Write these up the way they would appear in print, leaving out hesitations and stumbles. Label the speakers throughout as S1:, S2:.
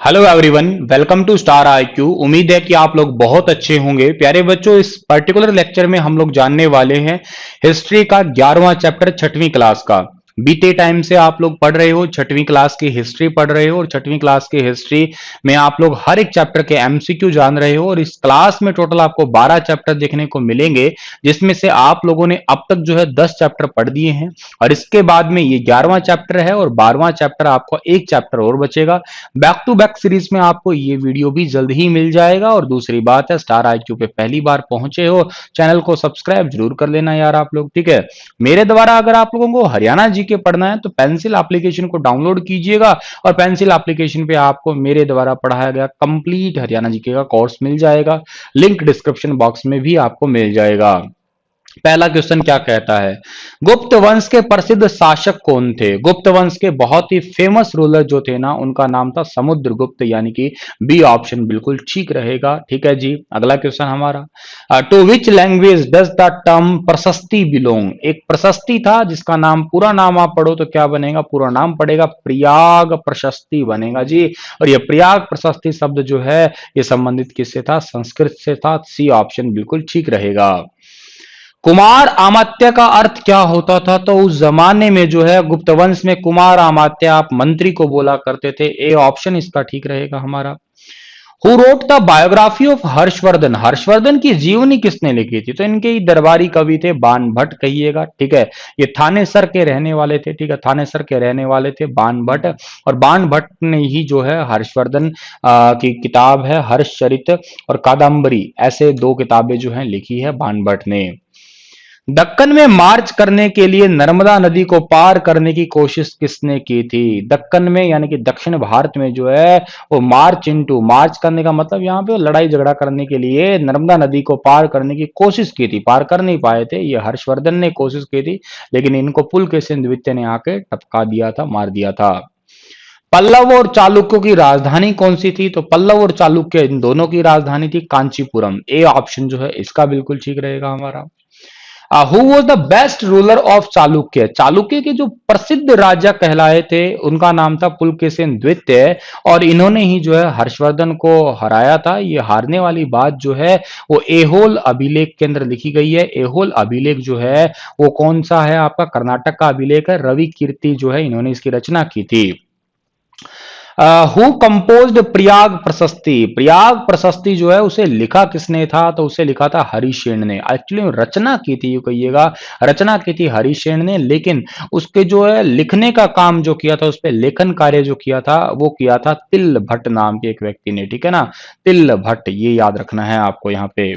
S1: Hello everyone, welcome to star IQ. उम्मीद है कि आप लोग बहुत अच्छे होंगे। प्यारे बच्चों, इस पर्टिकुलर लेक्चर में हम लोग जानने वाले हैं हिस्ट्री का 11वां चैप्टर छठवीं क्लास का। बीते टाइम से आप लोग पढ़ रहे हो, छठवीं क्लास की हिस्ट्री पढ़ रहे हो और छठवीं क्लास की हिस्ट्री में आप लोग हर एक चैप्टर के एमसीक्यू जान रहे हो। और इस क्लास में टोटल आपको 12 चैप्टर देखने को मिलेंगे, जिसमें से आप लोगों ने अब तक जो है 10 चैप्टर पढ़ दिए हैं और इसके बाद में ये 11वां चैप्टर है और 12वां चैप्टर आपको एक चैप्टर और बचेगा। बैक टू बैक सीरीज में आपको ये वीडियो भी जल्द ही मिल जाएगा। और दूसरी बात है, स्टार आईक्यू पे पहली बार पहुंचे हो, चैनल को सब्सक्राइब जरूर कर लेना यार आप लोग, ठीक है। मेरे द्वारा अगर आप लोगों को हरियाणा जीके पढ़ना है तो पेंसिल एप्लीकेशन को डाउनलोड कीजिएगा और पेंसिल एप्लीकेशन पे आपको मेरे द्वारा पढ़ाया गया कंप्लीट हरियाणा जीके का कोर्स मिल जाएगा। लिंक डिस्क्रिप्शन बॉक्स में भी आपको मिल जाएगा। पहला क्वेश्चन क्या कहता है, गुप्त वंश के प्रसिद्ध शासक कौन थे? गुप्त वंश के बहुत ही फेमस रूलर जो थे ना, उनका नाम था समुद्रगुप्त, यानी कि बी ऑप्शन बिल्कुल ठीक रहेगा। ठीक है जी, अगला क्वेश्चन हमारा, to which language does the term प्रशस्ति बिलोंग? एक प्रशस्ति था जिसका नाम, पूरा नाम आप पढ़ो तो क्या बनेगा? पूरा नाम पड़ेगा प्रयाग प्रशस्ति बनेगा जी। और ये प्रयाग प्रशस्ति शब्द जो है ये संबंधित किससे था? संस्कृत से था। सी ऑप्शन बिल्कुल ठीक रहेगा। कुमार अमात्य का अर्थ क्या होता था? तो उस जमाने में जो है गुप्त वंश में कुमार अमात्य आप मंत्री को बोला करते थे। ए ऑप्शन इसका ठीक रहेगा हमारा। Who wrote the biography of Harshvardhan? Harshvardhan की जीवनी किसने लिखी थी? तो इनके ही दरबारी कवि थे, बाण भट्ट कहिएगा, ठीक है। ये थानेसर के रहने वाले थे, ठीक है, थानेसर के रहने वाले थे बाण भट्ट। और बाण भट्ट ने ही जो है हर्षवर्धन की किताब है हर्षचरित और कादम्बरी, ऐसे दो किताबें जो हैं लिखी है बाण भट्ट ने। दक्कन में मार्च करने के लिए नर्मदा नदी को पार करने की कोशिश किसने की थी? दक्कन में यानी कि दक्षिण भारत में जो है वो मार्च करने का मतलब यहाँ पे लड़ाई झगड़ा करने के लिए नर्मदा नदी को पार करने की कोशिश की थी, पार कर नहीं पाए थे। ये हर्षवर्धन ने कोशिश की थी, लेकिन इनको पुलकेशिन द्वितीय ने आके टपका दिया था, मार दिया था। पल्लव और चालुक्यों की राजधानी कौन सी थी? तो पल्लव और चालुक्य इन दोनों की राजधानी थी कांचीपुरम। ए ऑप्शन जो है इसका बिल्कुल ठीक रहेगा हमारा। Who was the best ruler of Chalukya? Chalukya के जो प्रसिद्ध राजा कहलाए थे उनका नाम था पुलकेशिन द्वितीय। और इन्होंने ही जो है हर्षवर्धन को हराया था। ये हारने वाली बात जो है वो एहोल अभिलेख के अंदर लिखी गई है। एहोल अभिलेख जो है वो कौन सा है? आपका कर्नाटक का अभिलेख है। रवि कीर्ति जो है इन्होंने इसकी रचना की थी। हु कंपोज्ड प्रयाग प्रशस्ति? प्रयाग प्रशस्ति जो है उसे लिखा किसने था? तो उसे लिखा था हरिसेन ने। एक्चुअली रचना की थी, ये कहिएगा, रचना की थी हरिसेन ने, लेकिन उसके जो है लिखने का काम जो किया था, उस पर लेखन कार्य जो किया था वो किया था तिल भट्ट नाम के एक व्यक्ति ने, ठीक है ना। तिल भट्ट, ये याद रखना है आपको यहाँ पे।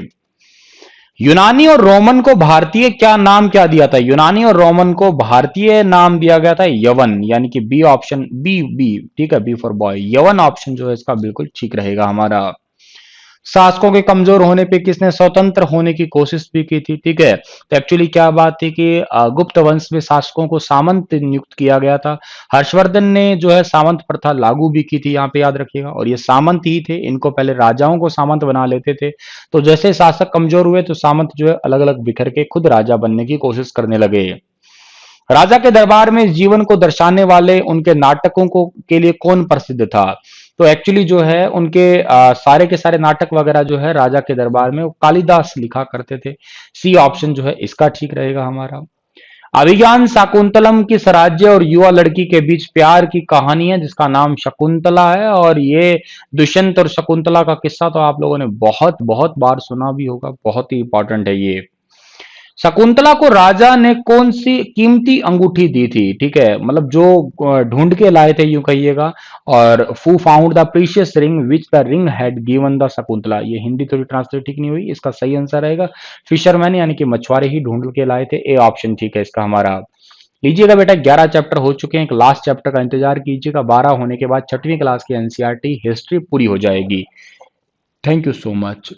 S1: यूनानी और रोमन को भारतीय क्या नाम क्या दिया था? यूनानी और रोमन को भारतीय नाम दिया गया था यवन, यानी कि बी ऑप्शन, बी, ठीक है, बी फॉर बॉय। यवन ऑप्शन जो है इसका बिल्कुल ठीक रहेगा हमारा। शासकों के कमजोर होने पे किसने स्वतंत्र होने की कोशिश भी की थी? ठीक है, तो एक्चुअली क्या बात थी कि गुप्त वंश में शासकों को सामंत नियुक्त किया गया था। हर्षवर्धन ने जो है सामंत प्रथा लागू भी की थी, यहाँ पे याद रखिएगा। और ये सामंत ही थे, इनको पहले राजाओं को सामंत बना लेते थे। तो जैसे शासक कमजोर हुए तो सामंत जो है अलग अलग बिखर के खुद राजा बनने की कोशिश करने लगे। राजा के दरबार में जीवन को दर्शाने वाले उनके नाटकों को के लिए कौन प्रसिद्ध था? तो एक्चुअली जो है उनके सारे के सारे नाटक वगैरह जो है राजा के दरबार में वो कालिदास लिखा करते थे। सी ऑप्शन जो है इसका ठीक रहेगा हमारा। अभिज्ञान शाकुंतलम किस राज्य और युवा लड़की के बीच प्यार की कहानी है जिसका नाम शकुंतला है? और ये दुष्यंत और शकुंतला का किस्सा तो आप लोगों ने बहुत बहुत बार सुना भी होगा, बहुत ही इंपॉर्टेंट है ये। शकुंतला को राजा ने कौन सी कीमती अंगूठी दी थी? ठीक है, मतलब जो ढूंढ के लाए थे यूं कहिएगा। और who found the precious ring which the ring had given the Shakuntala? ये हिंदी थोड़ी ट्रांसलेट ठीक नहीं हुई, इसका सही आंसर रहेगा फिशरमैन, यानी कि मछुआरे ही ढूंढ के लाए थे। ए ऑप्शन ठीक है इसका हमारा। लीजिएगा बेटा, 11 चैप्टर हो चुके हैं, एक लास्ट चैप्टर का इंतजार कीजिएगा। 12 होने के बाद छठवीं क्लास की एनसीईआरटी हिस्ट्री पूरी हो जाएगी। Thank you so much.